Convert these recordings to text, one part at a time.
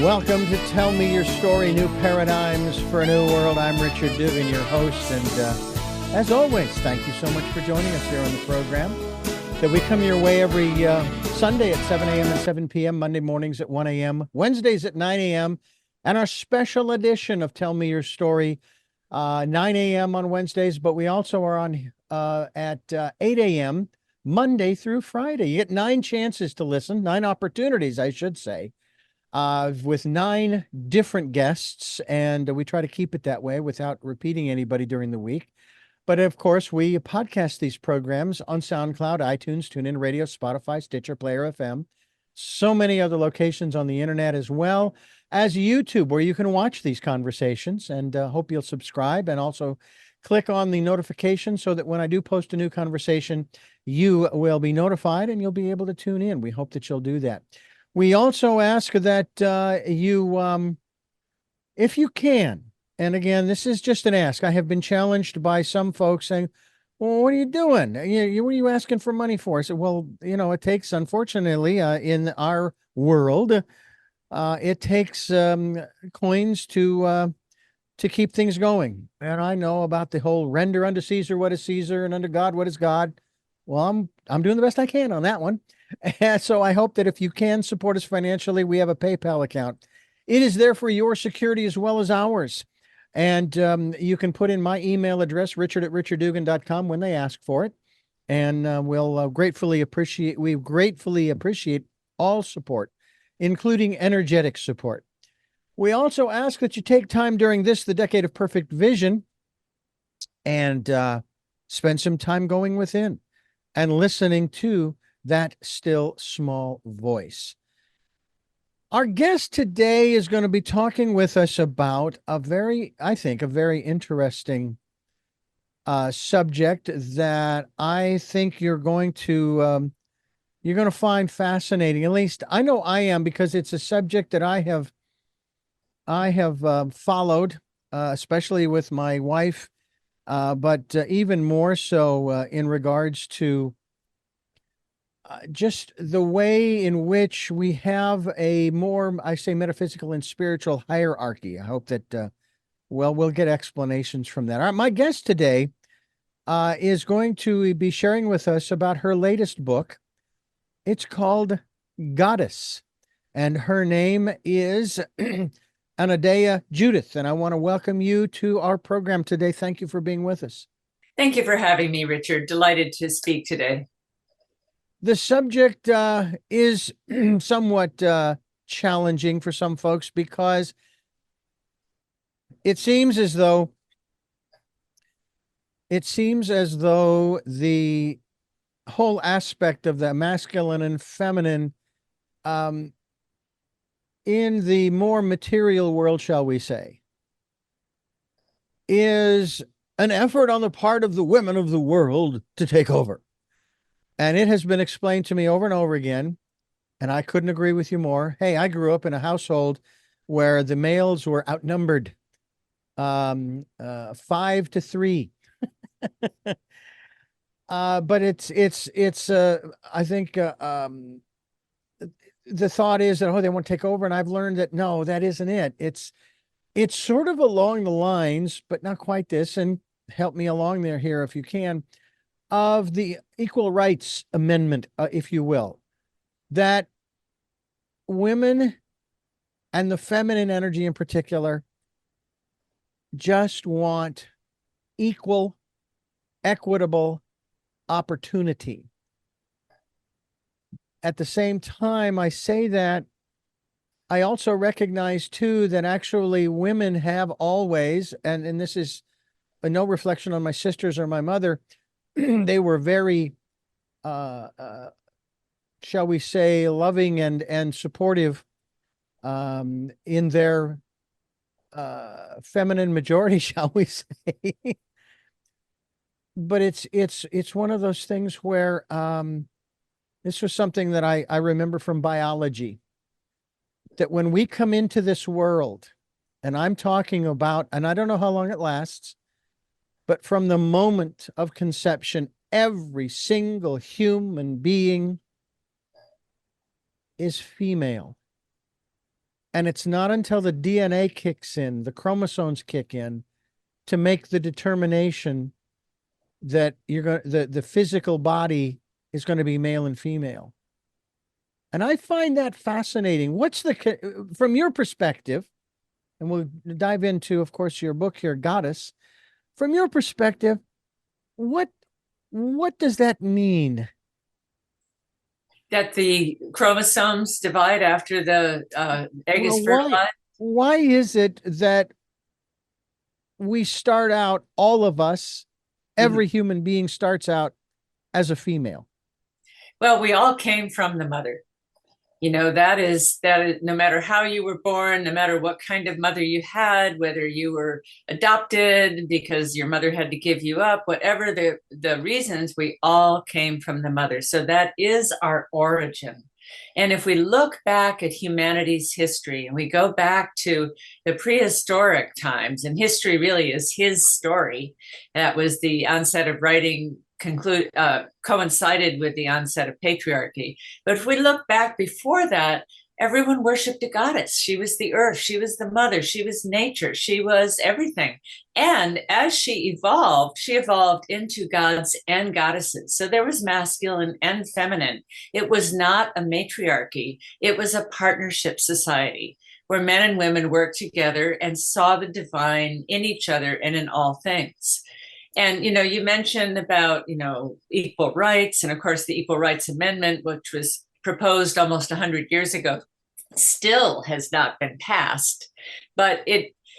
Welcome to Tell Me Your Story, New Paradigms for a New World. I'm Richard Dugan, your host, and as always, thank you so much for joining us here on the program. That we come your way every Sunday at 7 a.m. and 7 p.m., Monday mornings at 1 a.m., Wednesdays at 9 a.m., and our special edition of Tell Me Your Story, 9 a.m. on Wednesdays, but we also are on at 8 a.m. Monday through Friday. You get 9 chances to listen, 9 opportunities, I should say, with 9 different guests, and we try to keep it that way without repeating anybody during the week. But of course, we podcast these programs on SoundCloud, iTunes, TuneIn Radio, Spotify, Stitcher, Player FM, so many other locations on the internet, as well as YouTube, where you can watch these conversations, and hope you'll subscribe and also click on the notification so that when I do post a new conversation, you will be notified and you'll be able to tune in. We hope that you'll do that. We also ask that you, if you can, and again, this is just an ask. I have been challenged by some folks saying, well, what are you doing? What are you asking for money for? I said, well, it takes, unfortunately, in our world, it takes coins to keep things going. And I know about the whole render unto Caesar what is Caesar and unto God what is God. Well, I'm doing the best I can on that one. And so I hope that if you can support us financially, we have a PayPal account. It is there for your security as well as ours. And you can put in my email address, richard@richarddugan.com, when they ask for it. And we gratefully appreciate all support, including energetic support. We also ask that you take time during the Decade of Perfect Vision, and spend some time going within and listening to that still small voice. Our guest today is going to be talking with us about a very interesting subject that I think you're going to find fascinating. At least I know I am, because it's a subject that I have followed, especially with my wife, but even more so in regards to just the way in which we have a more, I say, metaphysical and spiritual hierarchy. I hope that, we'll get explanations from that. All right, my guest today is going to be sharing with us about her latest book. It's called Goddess, and her name is Anodea Judith, and I want to welcome you to our program today. Thank you for being with us. Thank you for having me, Richard. Delighted to speak today. The subject is somewhat challenging for some folks, because it seems as though the whole aspect of the masculine and feminine in the more material world, shall we say, is an effort on the part of the women of the world to take over. And it has been explained to me over and over again, and I couldn't agree with you more. Hey, I grew up in a household where the males were outnumbered 5-3. But it's I think the thought is that, they want to take over, and I've learned that no, that isn't it. It's sort of along the lines, but not quite this, and help me along there here if you can, of the Equal Rights Amendment, if you will, that women and the feminine energy in particular just want equal, equitable opportunity. At the same time, I say that, I also recognize too that actually women have always, and this is no reflection on my sisters or my mother, they were very, shall we say, loving and supportive in their feminine majority, shall we say. But it's one of those things where this was something that I remember from biology, that when we come into this world, and I'm talking about, and I don't know how long it lasts, but from the moment of conception, every single human being is female. And it's not until the DNA kicks in, the chromosomes kick in to make the determination that the physical body is going to be male and female. And I find that fascinating. From your perspective, and we'll dive into, of course, your book here, Goddess. From your perspective, what does that mean? That the chromosomes divide after the egg is fertilized? Why is it that we start out, all of us, every human being starts out as a female? Well, we all came from the mother. That is no matter how you were born, no matter what kind of mother you had, whether you were adopted because your mother had to give you up, whatever the reasons, we all came from the mother. So that is our origin. And if we look back at humanity's history and we go back to the prehistoric times, and history really is his story, that was the onset of writing coincided with the onset of patriarchy. But if we look back before that, everyone worshipped a goddess. She was the earth. She was the mother. She was nature. She was everything. And as she evolved into gods and goddesses. So there was masculine and feminine. It was not a matriarchy. It was a partnership society where men and women worked together and saw the divine in each other and in all things. And, you mentioned about, equal rights. And of course, the Equal Rights Amendment, which was proposed almost 100 years ago, still has not been passed. But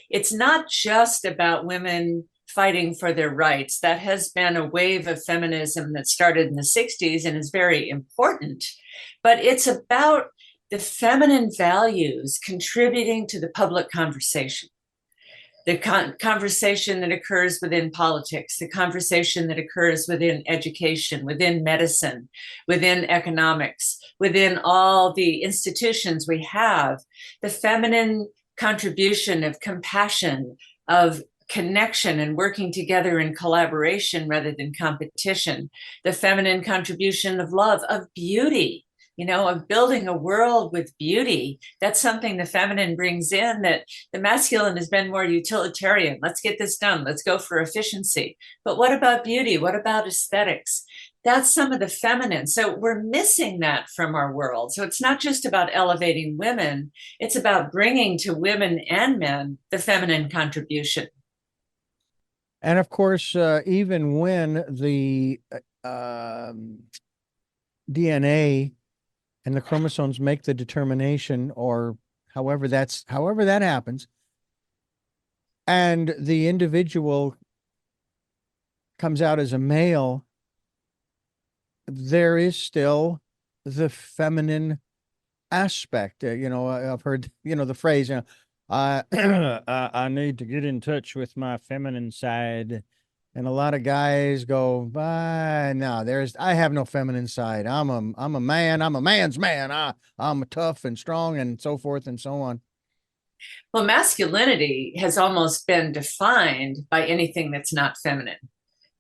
it's not just about women fighting for their rights. That has been a wave of feminism that started in the 60s and is very important. But it's about the feminine values contributing to the public conversation. The conversation that occurs within politics, the conversation that occurs within education, within medicine, within economics, within all the institutions we have, the feminine contribution of compassion, of connection and working together in collaboration rather than competition, the feminine contribution of love, of beauty, of building a world with beauty. That's something the feminine brings in that the masculine has been more utilitarian. Let's get this done. Let's go for efficiency. But what about beauty? What about aesthetics? That's some of the feminine. So we're missing that from our world. So it's not just about elevating women. It's about bringing to women and men the feminine contribution. And of course, even when the DNA and the chromosomes make the determination, or however that happens, and the individual comes out as a male, there is still the feminine aspect. I've heard, the phrase, I need to get in touch with my feminine side. And a lot of guys go, no, I have no feminine side. I'm a man. I'm a man's man. I'm tough and strong and so forth and so on. Well, masculinity has almost been defined by anything that's not feminine.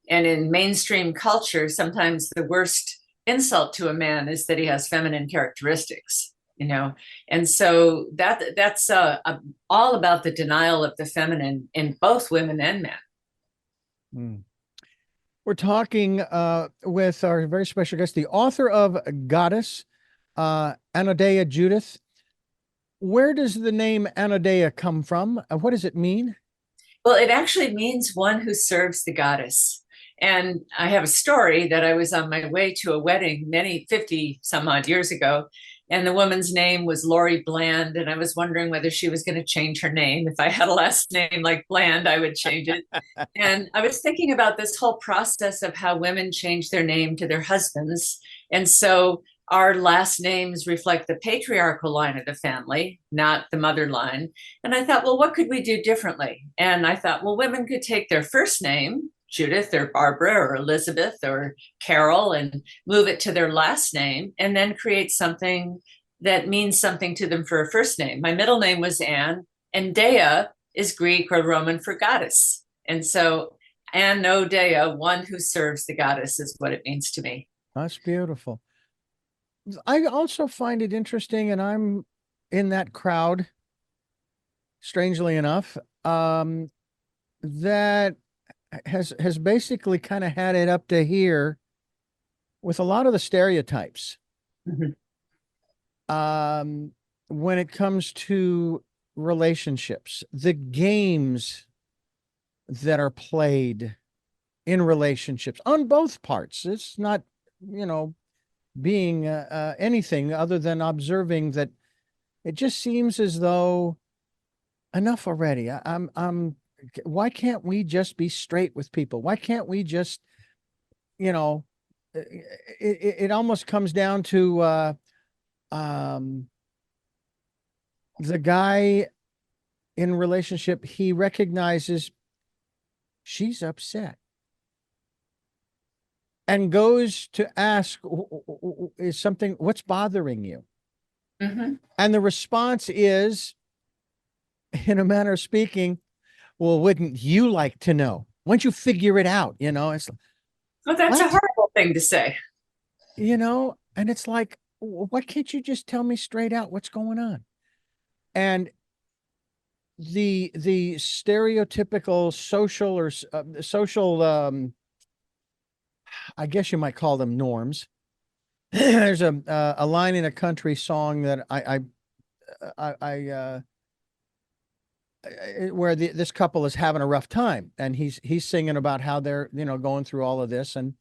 And in mainstream culture, sometimes the worst insult to a man is that he has feminine characteristics, And so that's all about the denial of the feminine in both women and men. We're talking with our very special guest, the author of Goddess, Anodea Judith. Where does the name Anodea come from? What does it mean? Well, it actually means one who serves the goddess. And I have a story that I was on my way to a wedding 50 some odd years ago. And the woman's name was Lori Bland. And I was wondering whether she was going to change her name. If I had a last name like Bland, I would change it. And I was thinking about this whole process of how women change their name to their husbands. And so our last names reflect the patriarchal line of the family, not the mother line. And I thought, well, what could we do differently? And I thought, well, women could take their first name, Judith or Barbara or Elizabeth or Carol, and move it to their last name and then create something that means something to them for a first name. My middle name was Anne, and Dea is Greek or Roman for goddess. And so Anodea, one who serves the goddess, is what it means to me. That's beautiful. I also find it interesting, and I'm in that crowd strangely enough, that has basically kind of had it up to here with a lot of the stereotypes. Mhm. When it comes to relationships, the games that are played in relationships on both parts. It's not, being anything other than observing that it just seems as though enough already. Why can't we just be straight with people? Why can't we just, you know, it almost comes down to um, the guy in relationship, he recognizes she's upset and goes to ask, is something, what's bothering you? Mhm. And the response is, in a manner of speaking, well, wouldn't you like to know? Once you figure it out, it's Well, that's a what? horrible thing to say. And it's like, why can't you just tell me straight out what's going on? And the stereotypical social or social, I guess you might call them norms. There's a line in a country song that I where this couple is having a rough time, and he's singing about how they're going through all of this, and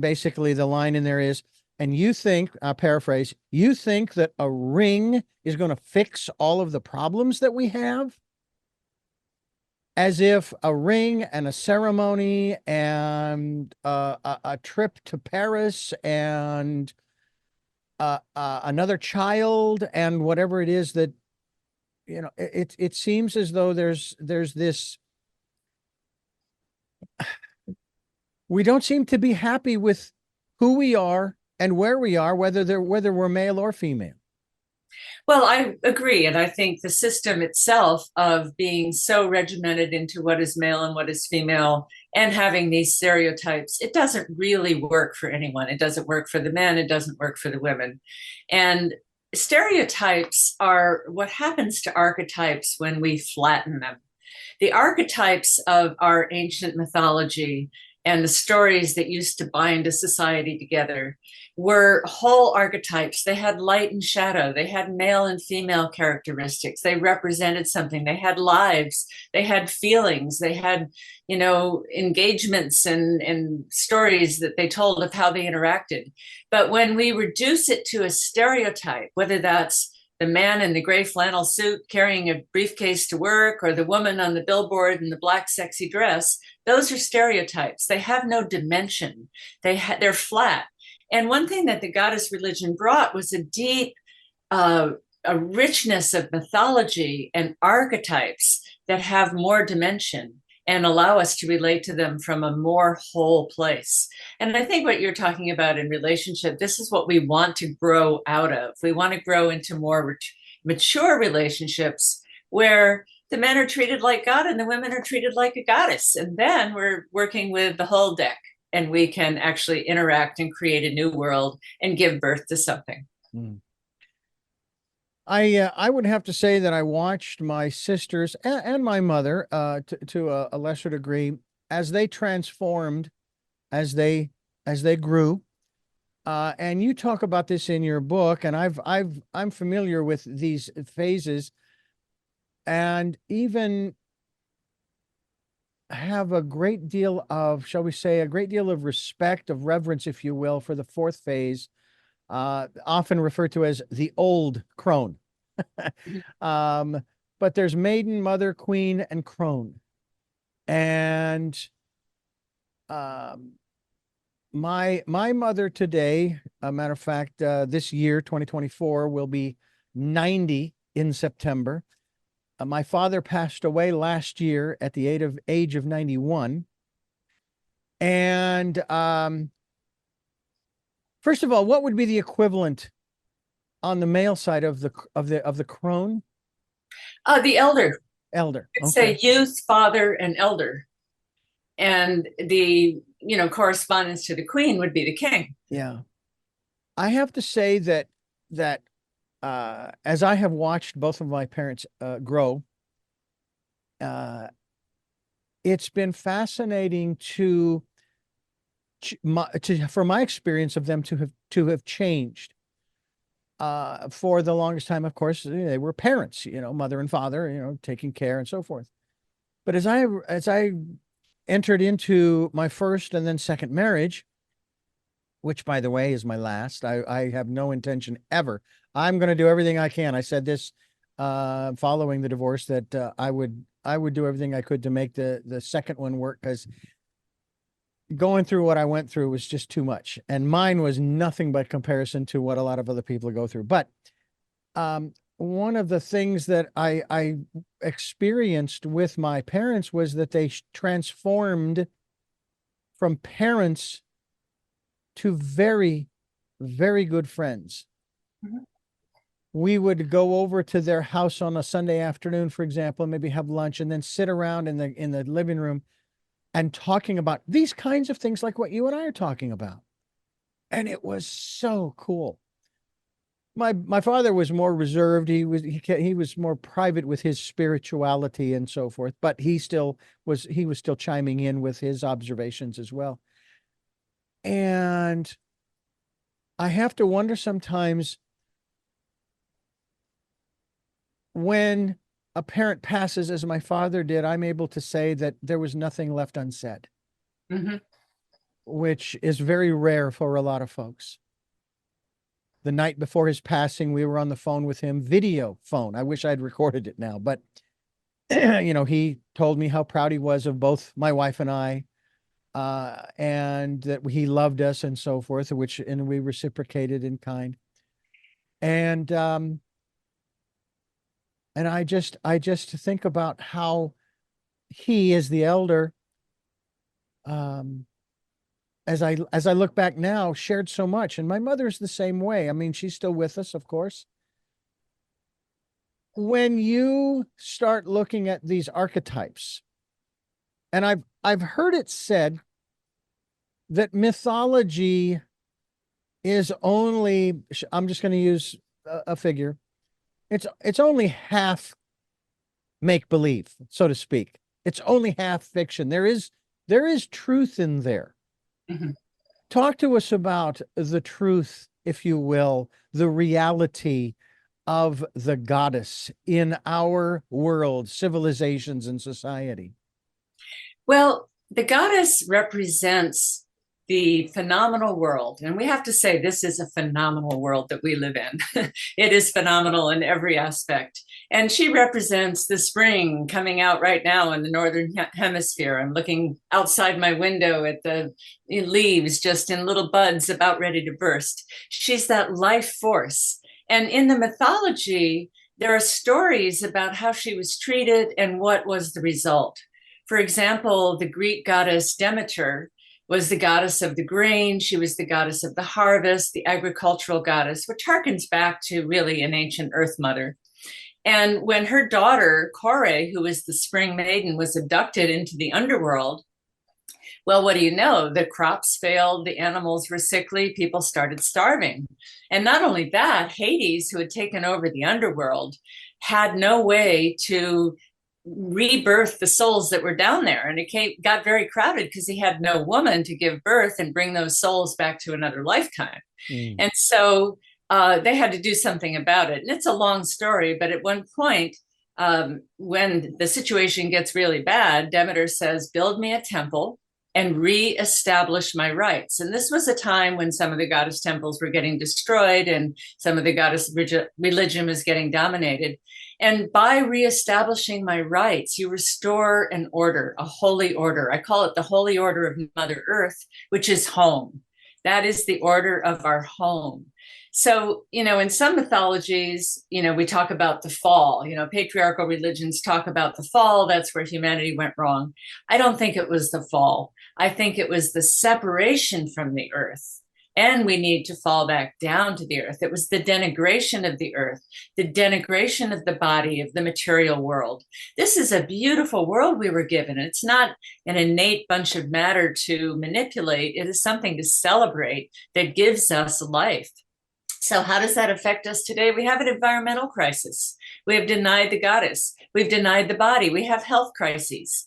basically the line in there is, and you think, paraphrase, you think that a ring is going to fix all of the problems that we have, as if a ring and a ceremony and a trip to Paris and another child and whatever it is that it seems as though there's this, we don't seem to be happy with who we are and where we are, whether we're male or female. Well, I agree. And I think the system itself of being so regimented into what is male and what is female and having these stereotypes, it doesn't really work for anyone. It doesn't work for the men, it doesn't work for the women. And stereotypes are what happens to archetypes when we flatten them. The archetypes of our ancient mythology and the stories that used to bind a society together were whole archetypes. They had light and shadow. They had male and female characteristics. They represented something. They had lives. They had feelings. They had, engagements and stories that they told of how they interacted. But when we reduce it to a stereotype, whether that's the man in the gray flannel suit carrying a briefcase to work, or the woman on the billboard in the black sexy dress, those are stereotypes. They have no dimension. They're flat. And one thing that the goddess religion brought was a deep, a richness of mythology and archetypes that have more dimension and allow us to relate to them from a more whole place. And I think what you're talking about in relationship, this is what we want to grow out of. We want to grow into more mature relationships where the men are treated like God and the women are treated like a goddess. And then we're working with the whole deck, and we can actually interact and create a new world and give birth to something. Mm. I would have to say that I watched my sisters and my mother to a lesser degree as they transformed, as they grew. And you talk about this in your book, and I'm familiar with these phases, and even have a great deal of, shall we say, a great deal of respect, of reverence, if you will, for the fourth phase, often referred to as the old Crone. But there's Maiden, Mother, Queen, and Crone. And my mother today, a matter of fact, this year, 2024, will be 90 in September. My father passed away last year at the age of 91. And first of all, what would be the equivalent on the male side of the crone? The elder. Elder. It's Okay. a youth, father, and elder. And the correspondence to the queen would be the king. Yeah. I have to say that as I have watched both of my parents grow, it's been fascinating from my experience of them to have changed. For the longest time, of course, they were parents, mother and father, taking care and so forth. But as I entered into my first and then second marriage, which, by the way, is my last, I have no intention ever. I'm going to do everything I can. I said this following the divorce, that I would do everything I could to make the second one work, because going through what I went through was just too much. And mine was nothing but comparison to what a lot of other people go through. But one of the things that I experienced with my parents was that they transformed from parents to very, very good friends. Mm-hmm. We would go over to their house on a Sunday afternoon, for example, maybe have lunch, and then sit around in the living room and talking about these kinds of things like what you and I are talking about. And it was so cool. My father was more reserved. He was more private with his spirituality and so forth, but he was still chiming in with his observations as well. And I have to wonder sometimes, when a parent passes, as my father did, I'm able to say that there was nothing left unsaid, mm-hmm. which is very rare for a lot of folks. The night before his passing, we were on the phone with him, video phone. I wish I'd recorded it now, but he told me how proud he was of both my wife and I, and that he loved us and so forth, and we reciprocated in kind. And I just think about how he, as the elder, as I look back now, shared so much. And my mother's the same way. I mean, she's still with us, of course. When you start looking at these archetypes, and I've heard it said that mythology is only, I'm just going to use a figure, it's only half make-believe, so to speak. It's only half fiction. There is truth in there. Mm-hmm. Talk to us about the truth, if you will, the reality of the goddess in our world, civilizations, and society. Well, the goddess represents the phenomenal world. And we have to say, this is a phenomenal world that we live in. It is phenomenal in every aspect. And she represents the spring coming out right now in the Northern Hemisphere. I'm looking outside my window at the leaves just in little buds about ready to burst. She's that life force. And in the mythology, there are stories about how she was treated and what was the result. For example, the Greek goddess Demeter was the goddess of the grain. She was the goddess of the harvest, the agricultural goddess, which harkens back to really an ancient earth mother. And when her daughter, Crone, who was the spring maiden, was abducted into the underworld, well, what do you know? The crops failed, the animals were sickly, people started starving. And not only that, Hades, who had taken over the underworld, had no way to rebirth the souls that were down there, and it got very crowded because he had no woman to give birth and bring those souls back to another lifetime. And so they had to do something about it. And it's a long story, but at one point, when the situation gets really bad, Demeter says, build me a temple and re-establish my rights. And this was a time when some of the goddess temples were getting destroyed and some of the goddess religion was getting dominated. And by reestablishing my rights, you restore an order, a holy order. I call it the holy order of Mother Earth, which is home. That is the order of our home. So, in some mythologies, we talk about the fall, patriarchal religions talk about the fall. That's where humanity went wrong. I don't think it was the fall. I think it was the separation from the earth. And we need to fall back down to the earth. It was the denigration of the earth, the denigration of the body, of the material world. This is a beautiful world we were given. It's not an innate bunch of matter to manipulate. It is something to celebrate that gives us life. So how does that affect us today? We have an environmental crisis. We have denied the goddess. We've denied the body. We have health crises.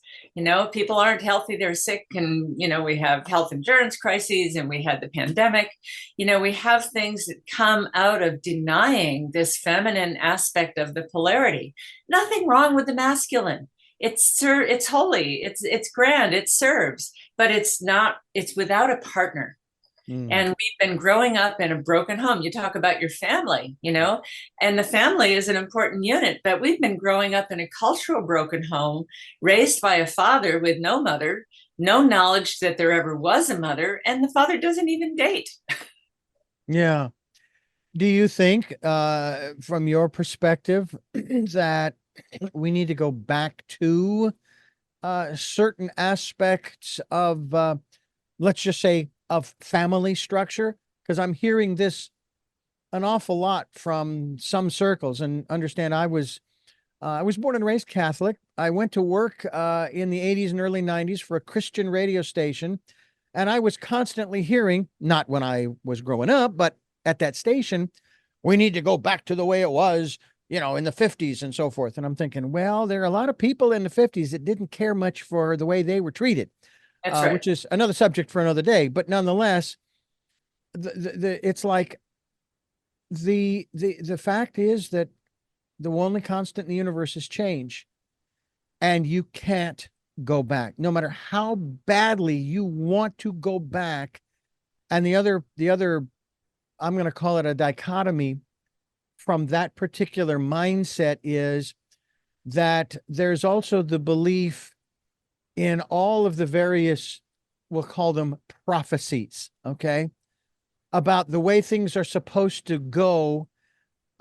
People aren't healthy, they're sick. And, we have health insurance crises, and we had the pandemic. We have things that come out of denying this feminine aspect of the polarity. Nothing wrong with the masculine. It's holy. It's grand. It serves, but it's without a partner. And we've been growing up in a broken home. You talk about your family, and the family is an important unit, but we've been growing up in a cultural broken home, raised by a father with no mother, no knowledge that there ever was a mother, and the father doesn't even date. Yeah. Do you think, from your perspective, that we need to go back to certain aspects of, let's just say, of family structure? Because I'm hearing this an awful lot from some circles. And understand, I was born and raised Catholic. I went to work in the 80s and early 90s for a Christian radio station. And I was constantly hearing, not when I was growing up, but at that station, we need to go back to the way it was, in the 50s and so forth. And I'm thinking, well, there are a lot of people in the 50s that didn't care much for the way they were treated. That's right. Which is another subject for another day. But nonetheless, it's like the fact is that the only constant in the universe is change, and you can't go back, no matter how badly you want to go back. And the other, I'm going to call it a dichotomy from that particular mindset, is that there's also the belief in all of the various, we'll call them prophecies, okay, about the way things are supposed to go,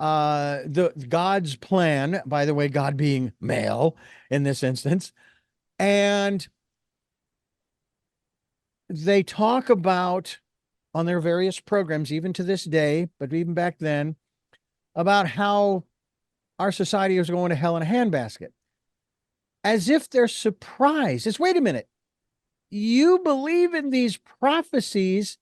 the God's plan, by the way, God being male in this instance. And they talk about on their various programs, even to this day, but even back then, about how our society is going to hell in a handbasket. As if they're surprised. It's, wait a minute, you believe in these prophecies,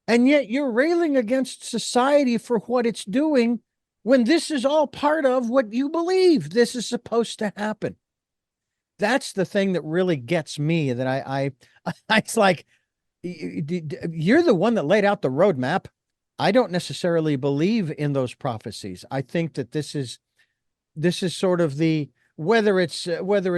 and yet you're railing against society for what it's doing, when this is all part of what you believe this is supposed to happen. That's the thing that really gets me, that I it's like, you're the one that laid out the roadmap. I don't necessarily believe in those prophecies. I think that this is sort of the, whether it's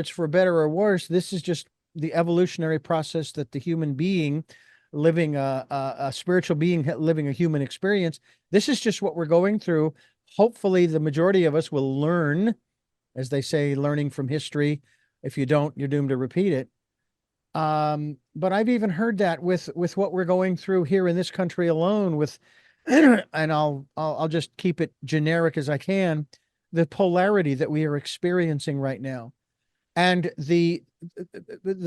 for better or worse, this is just the evolutionary process that the human being living a spiritual being living a human experience. This is just what we're going through. Hopefully the majority of us will learn, as they say, learning from history. If you don't, you're doomed to repeat it. But I've even heard that with what we're going through here in this country alone, with, and I'll just keep it generic as I can, the polarity that we are experiencing right now. And the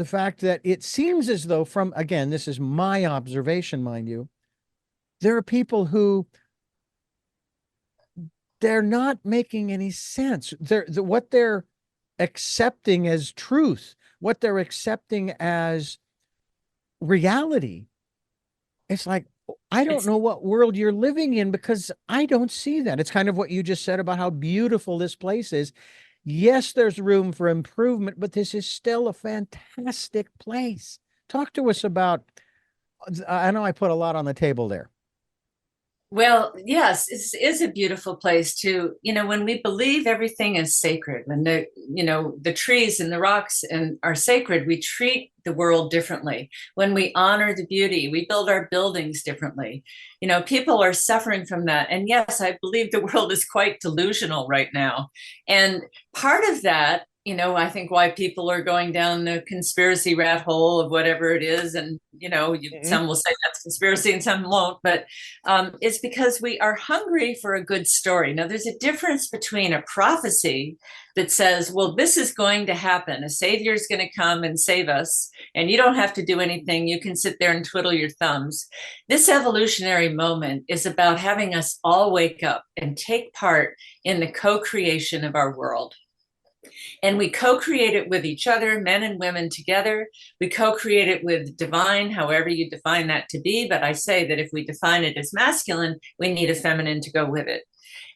fact that it seems as though, from, again, this is my observation, mind you, there are people who, they're not making any sense. What they're accepting as truth, what they're accepting as reality, it's like, I don't know what world you're living in, because I don't see that. It's kind of what you just said about how beautiful this place is. Yes, there's room for improvement, but this is still a fantastic place. Talk to us about, I know I put a lot on the table there. Well, yes, it is a beautiful place too. When we believe everything is sacred, when the trees and the rocks are sacred, we treat the world differently. When we honor the beauty, we build our buildings differently. People are suffering from that. And yes, I believe the world is quite delusional right now. And part of that, I think why people are going down the conspiracy rat hole of whatever it is. And, some will say that's conspiracy and some won't, but it's because we are hungry for a good story. Now, there's a difference between a prophecy that says, well, this is going to happen. A savior is going to come and save us, and you don't have to do anything. You can sit there and twiddle your thumbs. This evolutionary moment is about having us all wake up and take part in the co-creation of our world. And we co-create it with each other, men and women together. We co-create it with divine, however you define that to be. But I say that if we define it as masculine, we need a feminine to go with it.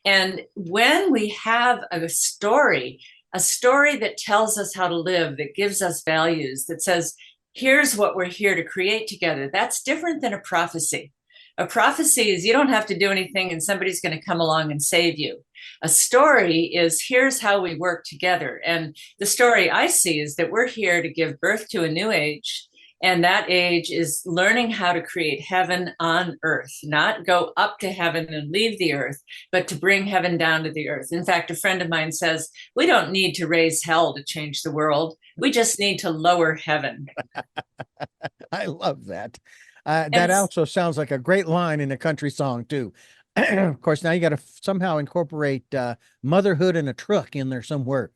And when we have a story that tells us how to live, that gives us values, that says, here's what we're here to create together, that's different than a prophecy. A prophecy is you don't have to do anything and somebody's going to come along and save you. A story is here's how we work together. And the story I see is that we're here to give birth to a new age. And that age is learning how to create heaven on earth, not go up to heaven and leave the earth, but to bring heaven down to the earth. In fact, a friend of mine says, we don't need to raise hell to change the world. We just need to lower heaven. I love that. That And also sounds like a great line in a country song too. Of course, now you got to somehow incorporate motherhood and a truck in there somewhere.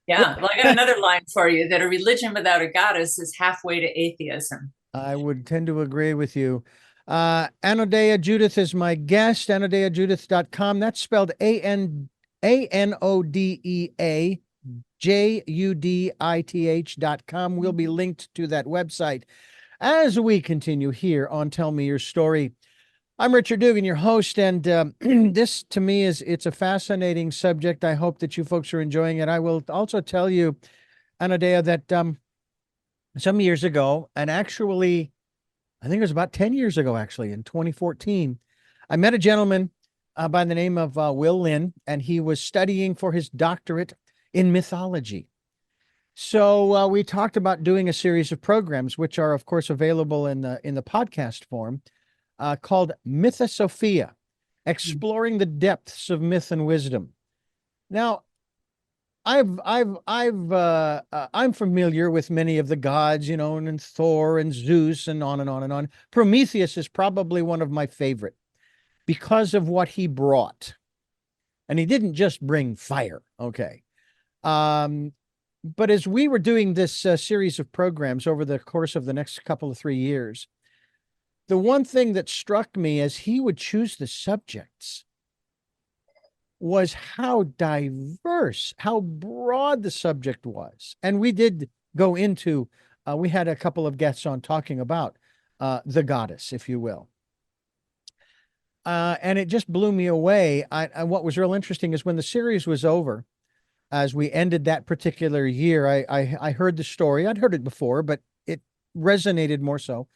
yeah, well, I got another line for you that a religion without a goddess is halfway to atheism. I would tend to agree with you. Anodea Judith is my guest, anodeajudith.com. That's spelled Anodea Judith.com. We'll be linked to that website as we continue here on Tell Me Your Story. I'm Richard Dugan, your host, and this to me it's a fascinating subject. I hope that you folks are enjoying it. I will also tell you, Anodea, that some years ago, and actually, I think it was about 10 years ago, actually, in 2014, I met a gentleman by the name of Will Lynn, and he was studying for his doctorate in mythology. So we talked about doing a series of programs, which are, of course, available in the podcast form, called Mythosophia, Exploring the Depths of Myth and Wisdom. Now, I'm familiar with many of the gods, and Thor and Zeus and on and on and on. Prometheus is probably one of my favorite because of what he brought. And he didn't just bring fire. Okay. But as we were doing this series of programs over the course of the next couple of 3 years, the one thing that struck me as he would choose the subjects was how diverse, how broad the subject was. And we did go into, we had a couple of guests on talking about the goddess, if you will. And it just blew me away. What was real interesting is when the series was over, as we ended that particular year, I heard the story. I'd heard it before, but it resonated more so.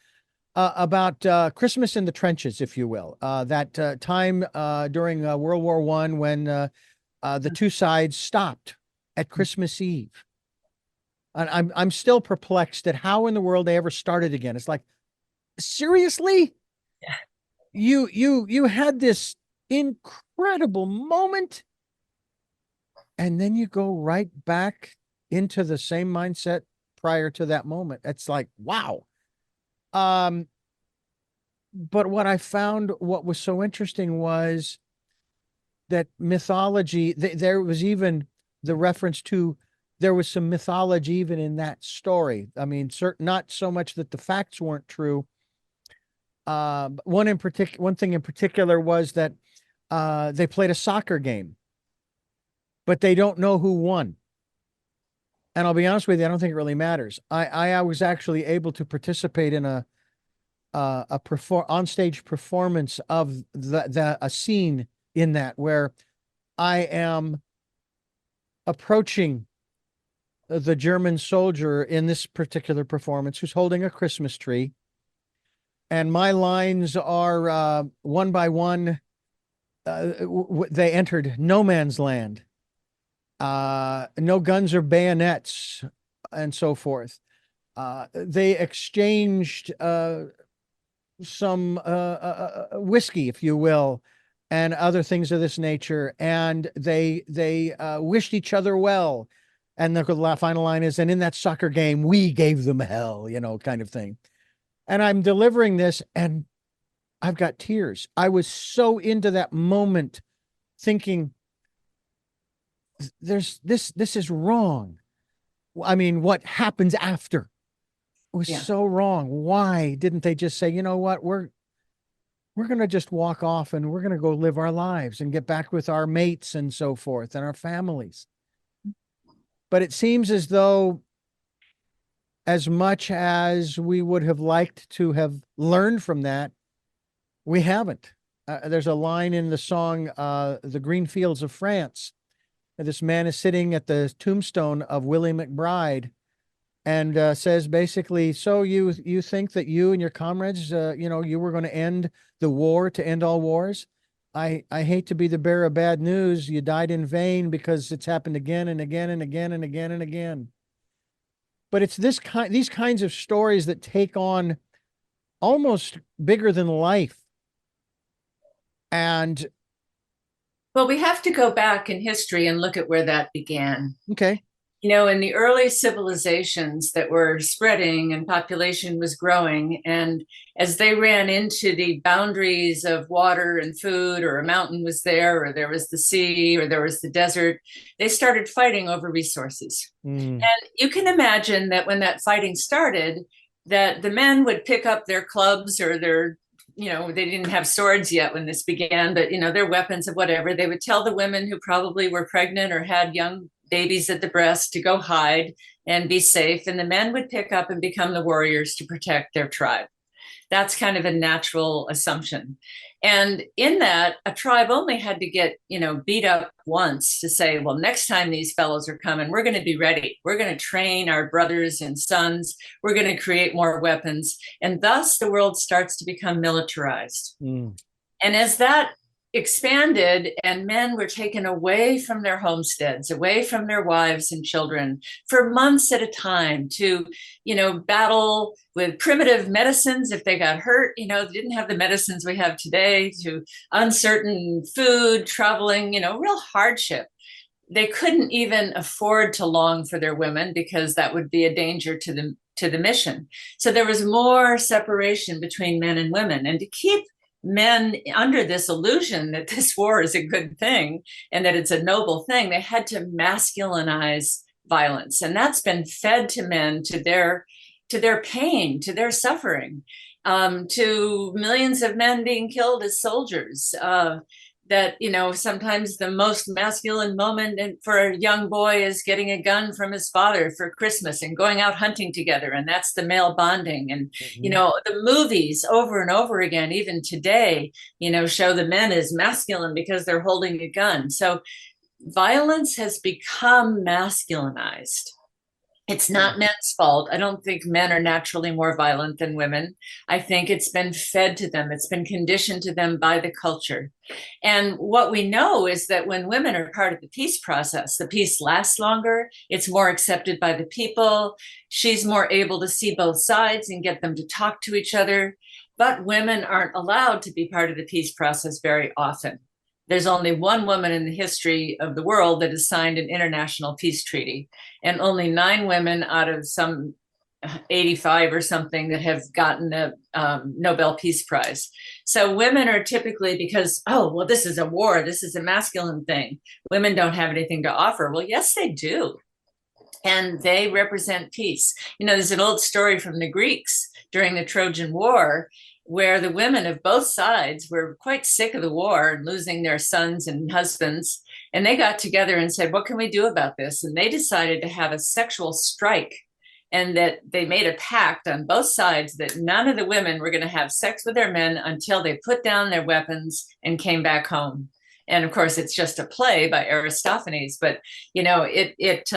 About Christmas in the trenches, if you will, that time during World War I when the two sides stopped at Christmas Eve. And I'm still perplexed at how in the world they ever started again. It's like, seriously? Yeah. You had this incredible moment, and then you go right back into the same mindset prior to that moment. It's like, wow. But what I found, what was so interesting was that mythology, there was even the reference to, there was some mythology even in that story. I mean, not so much that the facts weren't true. One thing in particular was that they played a soccer game, but they don't know who won. And I'll be honest with you, I don't think it really matters. I was actually able to participate in a on-stage performance of a scene in that where I am approaching the German soldier in this particular performance who's holding a Christmas tree. And my lines are one by one. They entered no man's land. No guns or bayonets and so forth. They exchanged some whiskey, if you will, and other things of this nature. And they wished each other well. And the final line is, and in that soccer game, we gave them hell, kind of thing. And I'm delivering this and I've got tears. I was so into that moment thinking, this is wrong. I mean, what happens after was so wrong. Why didn't they just say, you know what, we're going to just walk off and we're going to go live our lives and get back with our mates and so forth and our families? But it seems as though, as much as we would have liked to have learned from that, we haven't. There's a line in the song, The Green Fields of France. This man is sitting at the tombstone of Willie McBride and says basically, so you think that you and your comrades, you were going to end the war to end all wars? I hate to be the bearer of bad news. You died in vain because it's happened again and again and again and again and again. But it's these kinds of stories that take on almost bigger than life. And Well, we have to go back in history and look at where that began. okay. In the early civilizations that were spreading and population was growing, and as they ran into the boundaries of water and food, or a mountain was there, or there was the sea, or there was the desert, they started fighting over resources. And you can imagine that when that fighting started, that the men would pick up their clubs or their, they didn't have swords yet when this began, but, their weapons of whatever. They would tell the women who probably were pregnant or had young babies at the breast to go hide and be safe. And the men would pick up and become the warriors to protect their tribe. That's kind of a natural assumption. And in that, a tribe only had to get, beat up once to say, well, next time these fellows are coming, we're going to be ready. We're going to train our brothers and sons. We're going to create more weapons. And thus the world starts to become militarized. And as that expanded and men were taken away from their homesteads, away from their wives and children for months at a time to, battle with primitive medicines if they got hurt, they didn't have the medicines we have today, to uncertain food, traveling, real hardship. They couldn't even afford to long for their women because that would be a danger to the mission. So there was more separation between men and women. And to keep men under this illusion that this war is a good thing and that it's a noble thing, they had to masculinize violence. And that's been fed to men, to their pain, to their suffering, to millions of men being killed as soldiers. That, sometimes the most masculine moment for a young boy is getting a gun from his father for Christmas and going out hunting together. And that's the male bonding. And, the movies over and over again, even today, show the men as masculine because they're holding a gun. So violence has become masculinized. It's not men's fault. I don't think men are naturally more violent than women. I think it's been fed to them. It's been conditioned to them by the culture. And what we know is that when women are part of the peace process, the peace lasts longer. It's more accepted by the people. She's more able to see both sides and get them to talk to each other. But women aren't allowed to be part of the peace process very often. There's only one woman in the history of the world that has signed an international peace treaty, and only 9 women out of some 85 or something that have gotten the Nobel Peace Prize. So women are typically, because, this is a war, this is a masculine thing, women don't have anything to offer. Well, yes, they do. And they represent peace. There's an old story from the Greeks during the Trojan War, where the women of both sides were quite sick of the war and losing their sons and husbands. And they got together and said, what can we do about this? And they decided to have a sexual strike, and that they made a pact on both sides that none of the women were going to have sex with their men until they put down their weapons and came back home. And of course, it's just a play by Aristophanes, but, it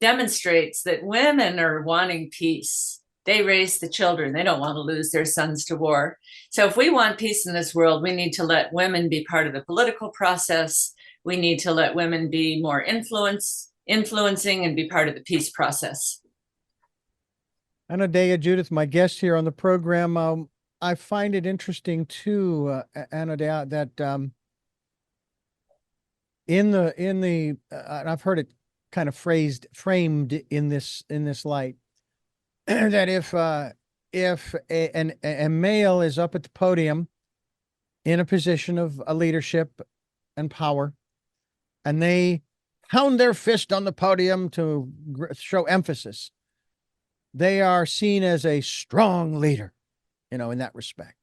demonstrates that women are wanting peace. They raise the children. They don't want to lose their sons to war. So if we want peace in this world, we need to let women be part of the political process. We need to let women be more influencing and be part of the peace process. Anodea, Judith, my guest here on the program. I find it interesting too, Anodea, that I've heard it kind of framed in this light, that if a male is up at the podium in a position of a leadership and power, and they pound their fist on the podium to show emphasis, they are seen as a strong leader, in that respect.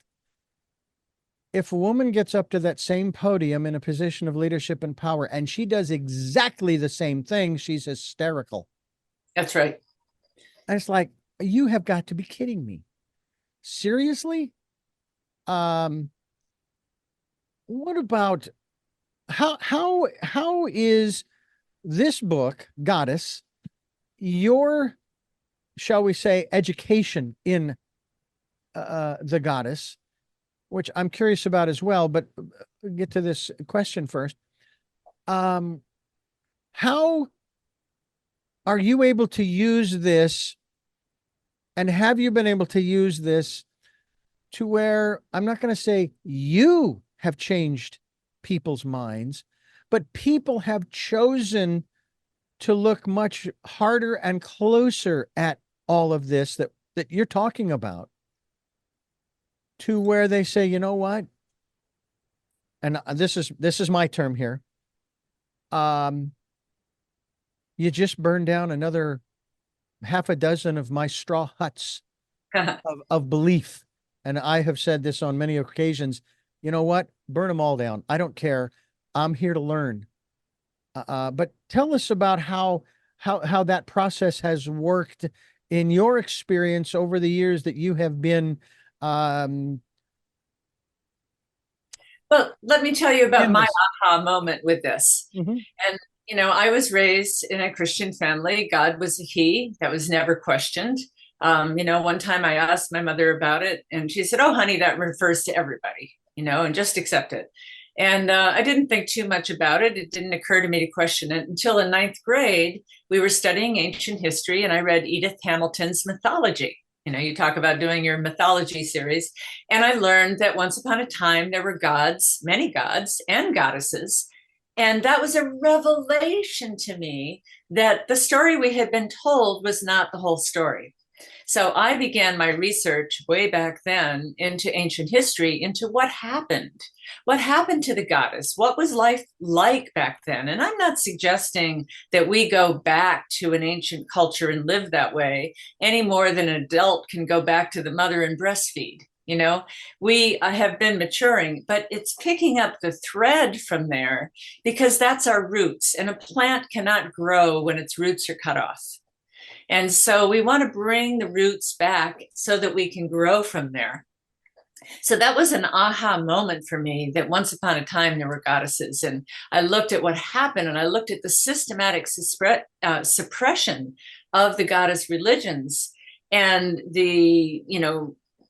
if a woman gets up to that same podium in a position of leadership and power, and she does exactly the same thing, she's hysterical. That's right. And it's like, you have got to be kidding me. Seriously? What about how is this book, Goddess, your, shall we say, education in the goddess, which I'm curious about as well, but get to this question first. How are you able to use this, and have you been able to use this to where, I'm not going to say you have changed people's minds, but people have chosen to look much harder and closer at all of this that you're talking about, to where they say, you know what? And this is my term here. You just burned down another half a dozen of my straw huts of belief. And I have said this on many occasions. You know what? Burn them all down. I don't care. I'm here to learn. But tell us about how that process has worked in your experience over the years that you have been. Well, let me tell you about my aha moment with this. Mm-hmm. And, I was raised in a Christian family. God was a he. That was never questioned. One time I asked my mother about it, and she said, "Oh, honey, that refers to everybody, and just accept it." And I didn't think too much about it. It didn't occur to me to question it until in ninth grade, we were studying ancient history, and I read Edith Hamilton's mythology. You talk about doing your mythology series. And I learned that once upon a time, there were gods, many gods and goddesses. And that was a revelation to me that the story we had been told was not the whole story. So I began my research way back then into ancient history, into what happened to the goddess, what was life like back then. And I'm not suggesting that we go back to an ancient culture and live that way any more than an adult can go back to the mother and breastfeed. We have been maturing, but it's picking up the thread from there, because that's our roots, and a plant cannot grow when its roots are cut off. And so we want to bring the roots back so that we can grow from there. So that was an aha moment for me, that once upon a time there were goddesses. And I looked at what happened, and I looked at the systematic suppression of the goddess religions, and the,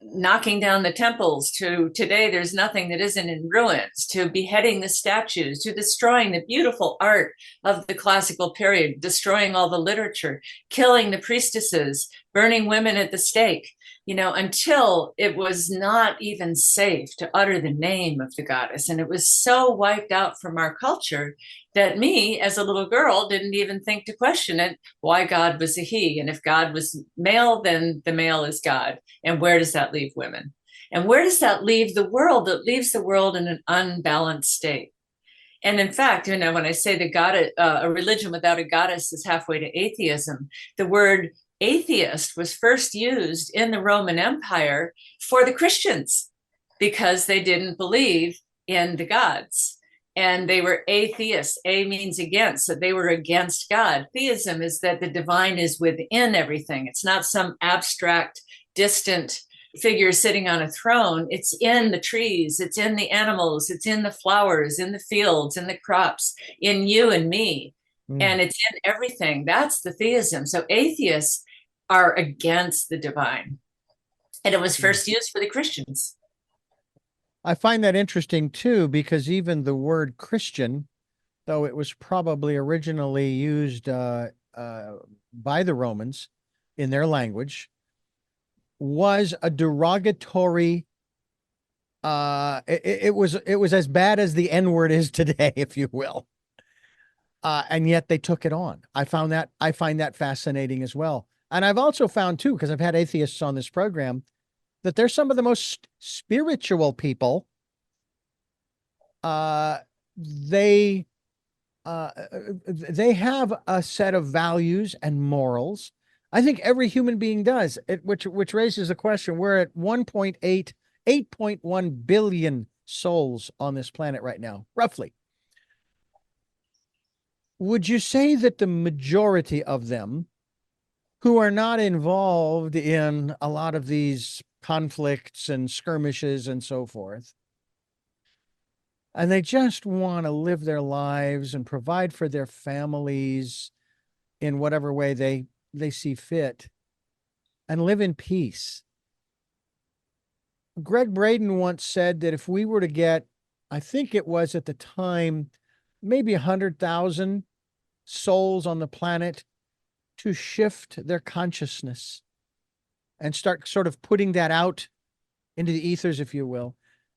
knocking down the temples, to today there's nothing that isn't in ruins, to beheading the statues, to destroying the beautiful art of the classical period, destroying all the literature, killing the priestesses, burning women at the stake, until it was not even safe to utter the name of the goddess. And it was so wiped out from our culture that me, as a little girl, didn't even think to question it, why God was a he. And if God was male, then the male is God. And where does that leave women? And where does that leave the world? It leaves the world in an unbalanced state. And in fact, when I say a religion without a goddess is halfway to atheism, the word atheist was first used in the Roman Empire for the Christians, because they didn't believe in the gods. And they were atheists. A means against, so they were against God. Theism is that the divine is within everything. It's not some abstract, distant figure sitting on a throne. It's in the trees, it's in the animals, it's in the flowers, in the fields, in the crops, in you and me. And it's in everything. That's the theism. So atheists are against the divine. And it was first used for the Christians. I find that interesting too, because even the word Christian, though it was probably originally used by the Romans in their language, was a derogatory. It was as bad as the N-word is today, if you will. And yet they took it on. I find that fascinating as well. And I've also found too, because I've had atheists on this program, that they're some of the most spiritual people. They have a set of values and morals. I think every human being does, which raises the question. We're at 8.1 billion souls on this planet right now, roughly. Would you say that the majority of them who are not involved in a lot of these conflicts and skirmishes and so forth, and they just want to live their lives and provide for their families in whatever way they see fit and live in peace? Greg Braden once said that if we were to get, I think it was at the time, maybe 100,000 souls on the planet to shift their consciousness and start sort of putting that out into the ethers, if you will,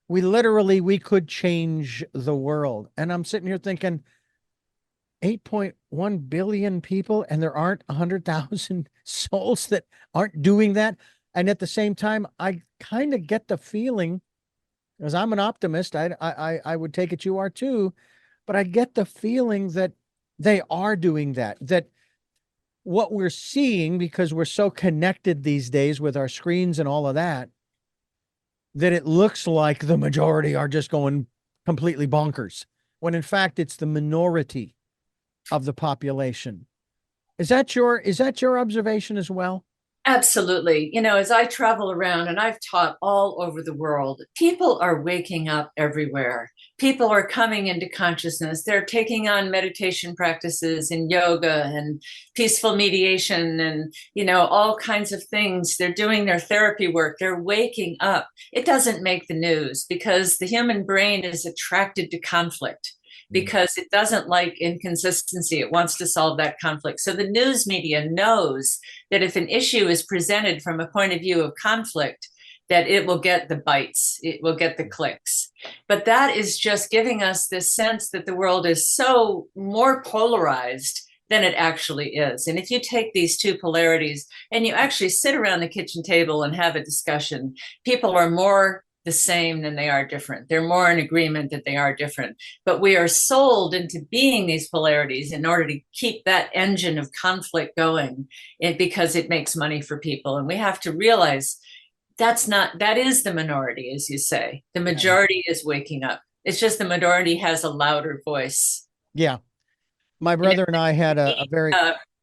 we could change the world. And I'm sitting here thinking, 8.1 billion people, and there aren't 100,000 souls that aren't doing that. And at the same time, I kind of get the feeling, because I'm an optimist, I would take it you are too, but I get the feeling that they are doing that, that what we're seeing, because we're so connected these days with our screens and all of that, that it looks like the majority are just going completely bonkers, when in fact it's the minority of the population. Is that your observation as well? Absolutely. As I travel around and I've taught all over the world, people are waking up everywhere. People are coming into consciousness. They're taking on meditation practices and yoga and peaceful mediation and, all kinds of things. They're doing their therapy work. They're waking up. It doesn't make the news because the human brain is attracted to conflict, because it doesn't like inconsistency. It wants to solve that conflict. So the news media knows that if an issue is presented from a point of view of conflict, that it will get the bites, it will get the clicks. But that is just giving us this sense that the world is so more polarized than it actually is. And if you take these two polarities and you actually sit around the kitchen table and have a discussion, people are more the same than they are different. They're more in agreement that they are different. But we are sold into being these polarities in order to keep that engine of conflict going, because it makes money for people. And we have to realize that is the minority, as you say. The majority is waking up. It's just the minority has a louder voice. Yeah. My brother and I had a very...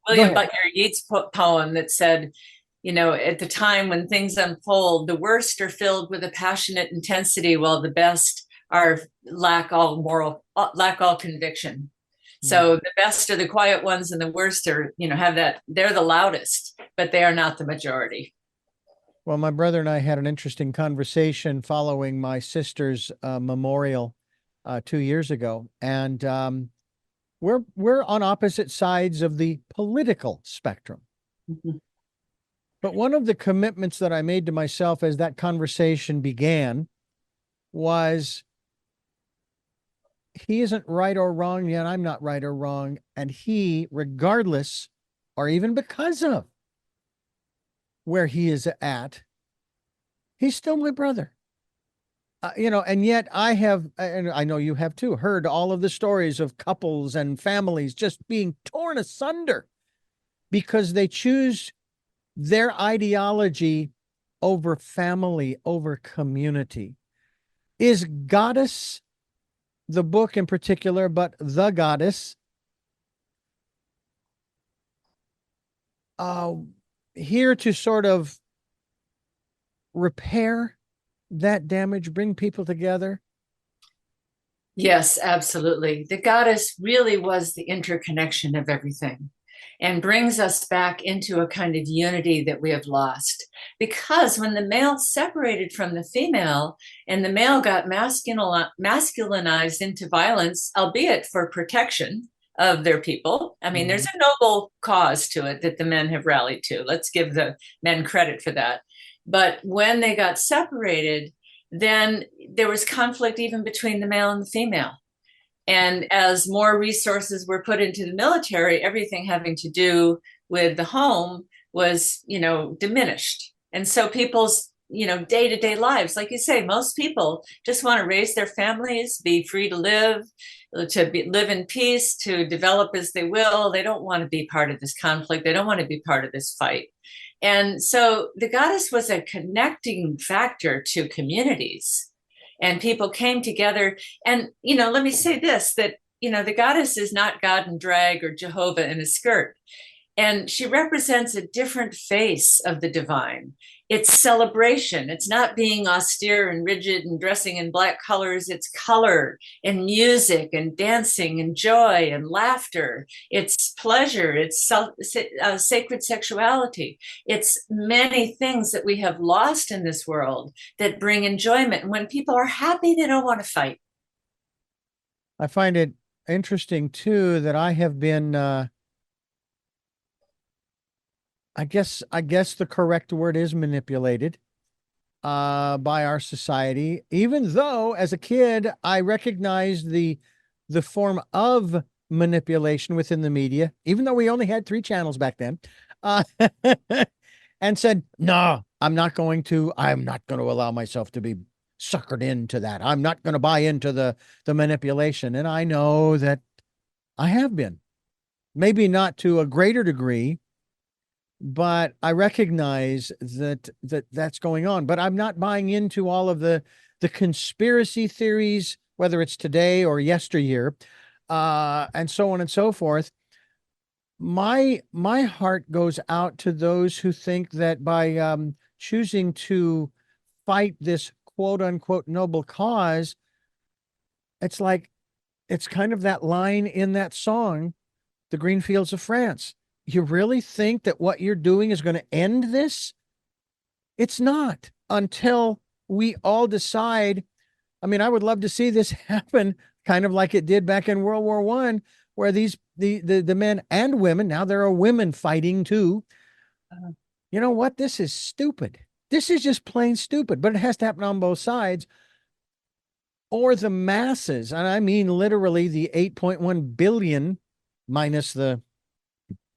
William Butler Yeats poem that said, at the time when things unfold, the worst are filled with a passionate intensity, while the best lack all conviction. So the best are the quiet ones, and the worst are, they're the loudest, but they are not the majority. Well, my brother and I had an interesting conversation following my sister's memorial 2 years ago, and we're on opposite sides of the political spectrum. Mm-hmm. But one of the commitments that I made to myself as that conversation began was, he isn't right or wrong, yet I'm not right or wrong. And he, regardless, or even because of where he is at, he's still my brother. And yet I have, and I know you have too, heard all of the stories of couples and families just being torn asunder because they choose their ideology over family, over community. Is Goddess, the book in particular, but the Goddess, here to sort of repair that damage, bring people together? Yes, absolutely. The Goddess really was the interconnection of everything, and brings us back into a kind of unity that we have lost. Because when the male separated from the female and the male got masculinized into violence, albeit for protection of their people, I mean, there's a noble cause to it that the men have rallied to. Let's give the men credit for that. But when they got separated, then there was conflict even between the male and the female. And as more resources were put into the military, everything having to do with the home was, diminished. And so people's, day-to-day lives, like you say, most people just want to raise their families, be free to live in peace, to develop as they will. They don't want to be part of this conflict. They don't want to be part of this fight. And so the Goddess was a connecting factor to communities. and people came together. And, let me say this, that, the goddess is not God in drag or Jehovah in a skirt. And she represents a different face of the divine. It's celebration. It's not being austere and rigid and dressing in black colors. It's color and music and dancing and joy and laughter. It's pleasure. It's sacred sexuality. It's many things that we have lost in this world that bring enjoyment. And when people are happy, they don't want to fight. I find it interesting too that I have been I guess the correct word is manipulated by our society, even though as a kid I recognized the form of manipulation within the media, even though we only had 3 channels back then, uh, and said, no, I'm not going to allow myself to be suckered into that. I'm not going to buy into the manipulation. And I know that I have been, maybe not to a greater degree, but I recognize that's going on. But I'm not buying into all of the conspiracy theories, whether it's today or yesteryear, and so on and so forth. My heart goes out to those who think that by choosing to fight this quote unquote noble cause, it's kind of that line in that song, The Green Fields of France. You really think that what you're doing is going to end this? It's not, until we all decide. I mean, I would love to see this happen kind of like it did back in World War I, where the men and women, now there are women fighting too. You know what? This is stupid. This is just plain stupid, but it has to happen on both sides. Or the masses, and I mean literally the 8.1 billion minus the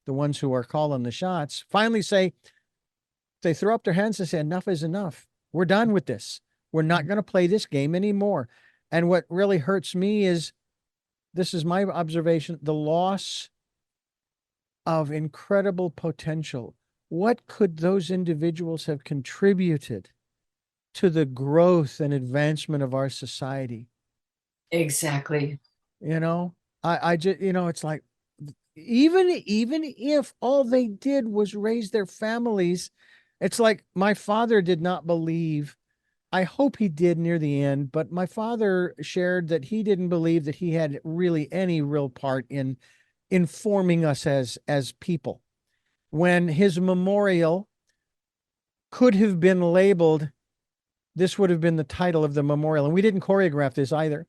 ones who are calling the shots, finally say, they throw up their hands and say, enough is enough. We're done with this. We're not going to play this game anymore. And what really hurts me is, this is my observation, the loss of incredible potential. What could those individuals have contributed to the growth and advancement of our society? Exactly. I just, it's like, even if all they did was raise their families, it's like my father did not believe, I hope he did near the end, but my father shared that he didn't believe that he had really any real part in informing us as people. When his memorial could have been labeled, this would have been the title of the memorial, and we didn't choreograph this either.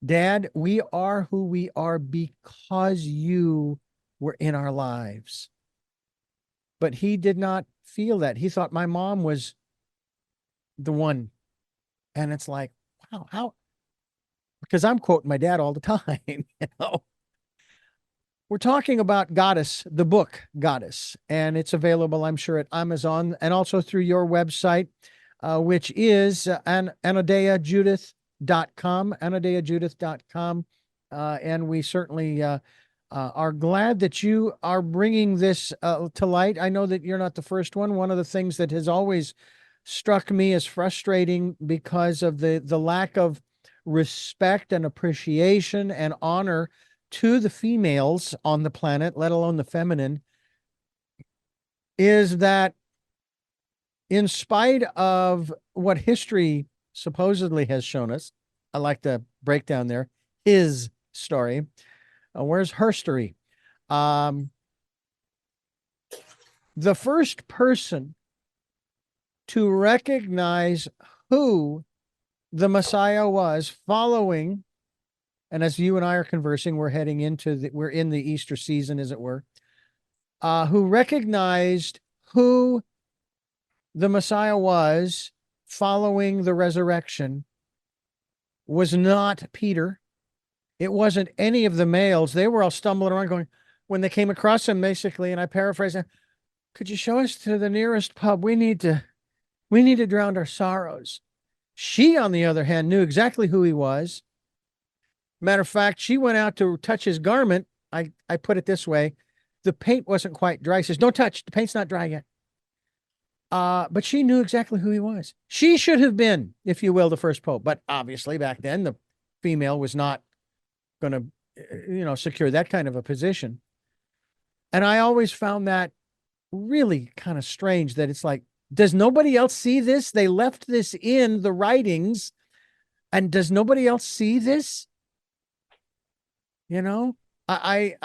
Dad, we are who we are because you were in our lives. But he did not feel that. He thought my mom was the one. And it's like, wow, how? Because I'm quoting my dad all the time. We're talking about Goddess, the book Goddess, and it's available, I'm sure, at Amazon and also through your website, which is AnodeaJudith.com, AnodeaJudith.com. And we certainly are glad that you are bringing this to light. I know that you're not the first one. One of the things that has always struck me as frustrating because of the lack of respect and appreciation and honor to the females on the planet, let alone the feminine, is that in spite of what history supposedly has shown us, I like the breakdown there, his story. Where's her story? The first person to recognize who the Messiah was following, and as you and I are conversing, we're we're in the Easter season, as it were, who recognized who the Messiah was following the resurrection was not Peter. It wasn't any of the males. They were all stumbling around going, when they came across him, basically, and I paraphrase, could you show us to the nearest pub? We need to drown our sorrows. She, on the other hand, knew exactly who he was. Matter of fact, she went out to touch his garment. I put it this way. The paint wasn't quite dry. She says, don't touch. The paint's not dry yet. But she knew exactly who he was. She should have been, if you will, the first pope. But obviously, back then, the female was not going to, secure that kind of a position. And I always found that really kind of strange that it's like, does nobody else see this? They left this in the writings, and does nobody else see this? You know, This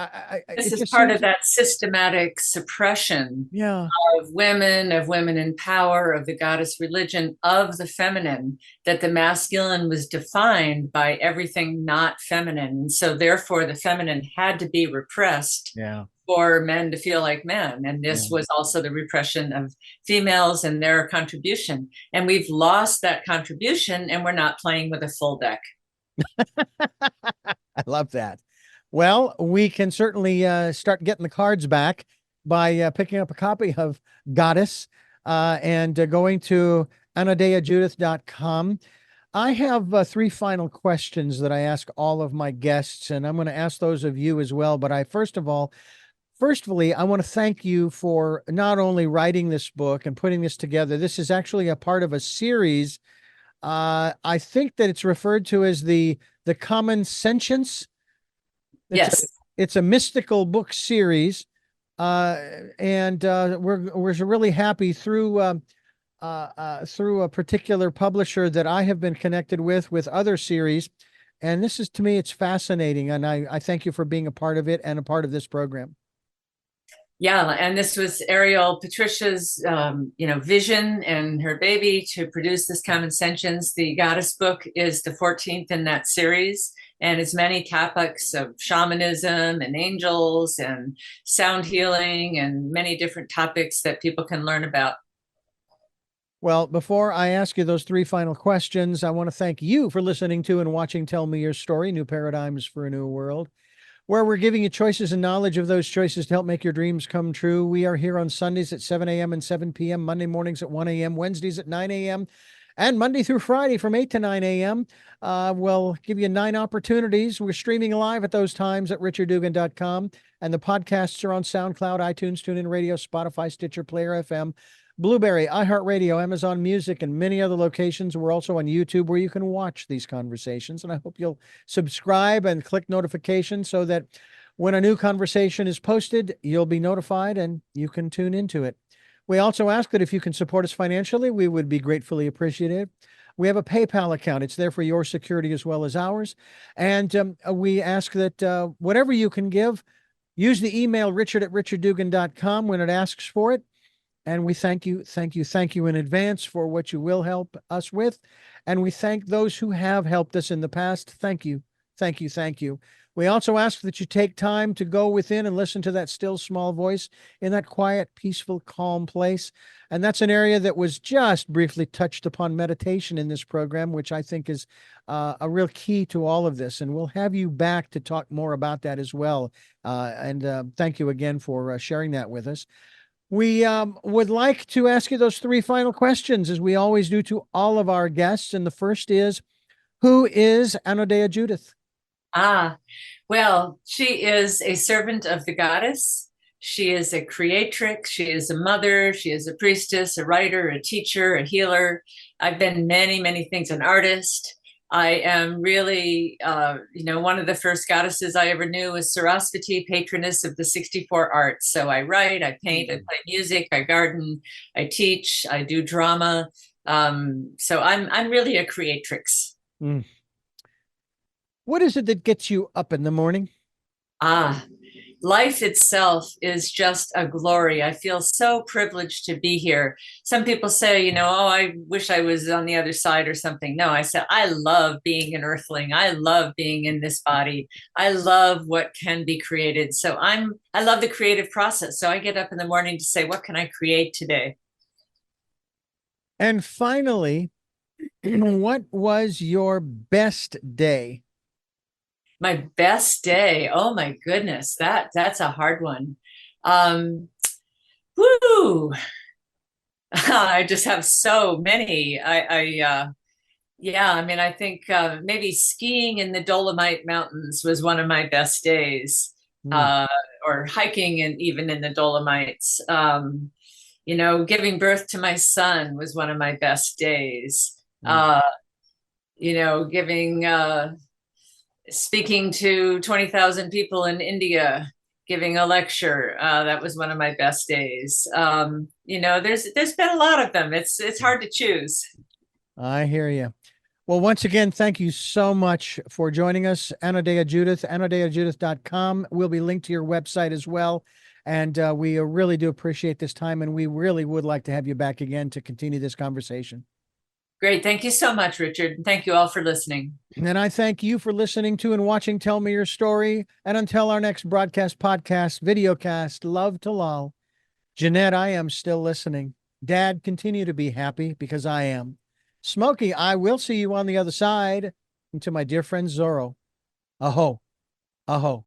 it is just part seems, of that systematic suppression yeah, of women in power, of the goddess religion, of the feminine, that the masculine was defined by everything not feminine. And so therefore the feminine had to be repressed yeah, for men to feel like men. And yeah. this was also the repression of females and their contribution. And we've lost that contribution and we're not playing with a full deck. I love that. Well, we can certainly start getting the cards back by picking up a copy of Goddess and going to anodeajudith.com. I have three final questions that I ask all of my guests, and I'm going to ask those of you as well. But firstly, I want to thank you for not only writing this book and putting this together. This is actually a part of a series. I think that it's referred to as the Common Sentience. It's a Yes. it's a mystical book series, and we're really happy through a particular publisher that I have been connected with other series, and this is to me it's fascinating, and I thank you for being a part of it and a part of this program. Yeah, and this was Ariel Patricia's, vision and her baby to produce this Common Sentience. The Goddess book is the 14th in that series, and it's many topics of shamanism and angels and sound healing and many different topics that people can learn about. Well, before I ask you those three final questions, I want to thank you for listening to and watching Tell Me Your Story, New Paradigms for a New World, where we're giving you choices and knowledge of those choices to help make your dreams come true. We are here on Sundays at 7 a.m. and 7 p.m., Monday mornings at 1 a.m., Wednesdays at 9 a.m., and Monday through Friday from 8 to 9 a.m. We'll give you 9 opportunities. We're streaming live at those times at richarddugan.com, and the podcasts are on SoundCloud, iTunes, TuneIn Radio, Spotify, Stitcher, Player FM, Blueberry, iHeartRadio, Amazon Music, and many other locations. We're also on YouTube where you can watch these conversations. And I hope you'll subscribe and click notifications so that when a new conversation is posted, you'll be notified and you can tune into it. We also ask that if you can support us financially, we would be gratefully appreciative. We have a PayPal account. It's there for your security as well as ours. And we ask that whatever you can give, use the email richard@richarddugan.com when it asks for it. And we thank you in advance for what you will help us with. And we thank those who have helped us in the past. Thank you. Thank you. Thank you. We also ask that you take time to go within and listen to that still small voice in that quiet, peaceful, calm place. And that's an area that was just briefly touched upon meditation in this program, which I think is a real key to all of this. And we'll have you back to talk more about that as well. And thank you again for sharing that with us. We would like to ask you those three final questions, as we always do to all of our guests. And the first is, who is Anodea Judith? Well, she is a servant of the goddess. She is a creatrix. She is a mother. She is a priestess, a writer, a teacher, a healer. I've been many, many things, an artist. I am really, one of the first goddesses I ever knew was Sarasvati, patroness of the 64 arts. So I write, I paint, I play music, I garden, I teach, I do drama. So I'm really a creatrix. Mm. What is it that gets you up in the morning? Life itself is just a glory. I feel so privileged to be here. Some people say, oh, I wish I was on the other side or something. No, I said, I love being an earthling. I love being in this body. I love what can be created. So I love the creative process. So I get up in the morning to say, what can I create today? And finally, what was your best day? My best day. Oh my goodness, that's a hard one. Woo! I just have so many. I think maybe skiing in the Dolomite Mountains was one of my best days, Mm. or hiking and even in the Dolomites. Giving birth to my son was one of my best days. Mm. Giving speaking to 20,000 people in India, giving a lecture. That was one of my best days. There's been a lot of them. It's hard to choose. I hear you. Well, once again, thank you so much for joining us, Anodea Judith, anodeajudith.com. We'll be linked to your website as well. And we really do appreciate this time, and we really would like to have you back again to continue this conversation. Great. Thank you so much, Richard. And thank you all for listening. And I thank you for listening to and watching Tell Me Your Story. And until our next broadcast, podcast, videocast, love to lol. Jeanette, I am still listening. Dad, continue to be happy because I am. Smokey, I will see you on the other side. And to my dear friend Zorro, aho, aho.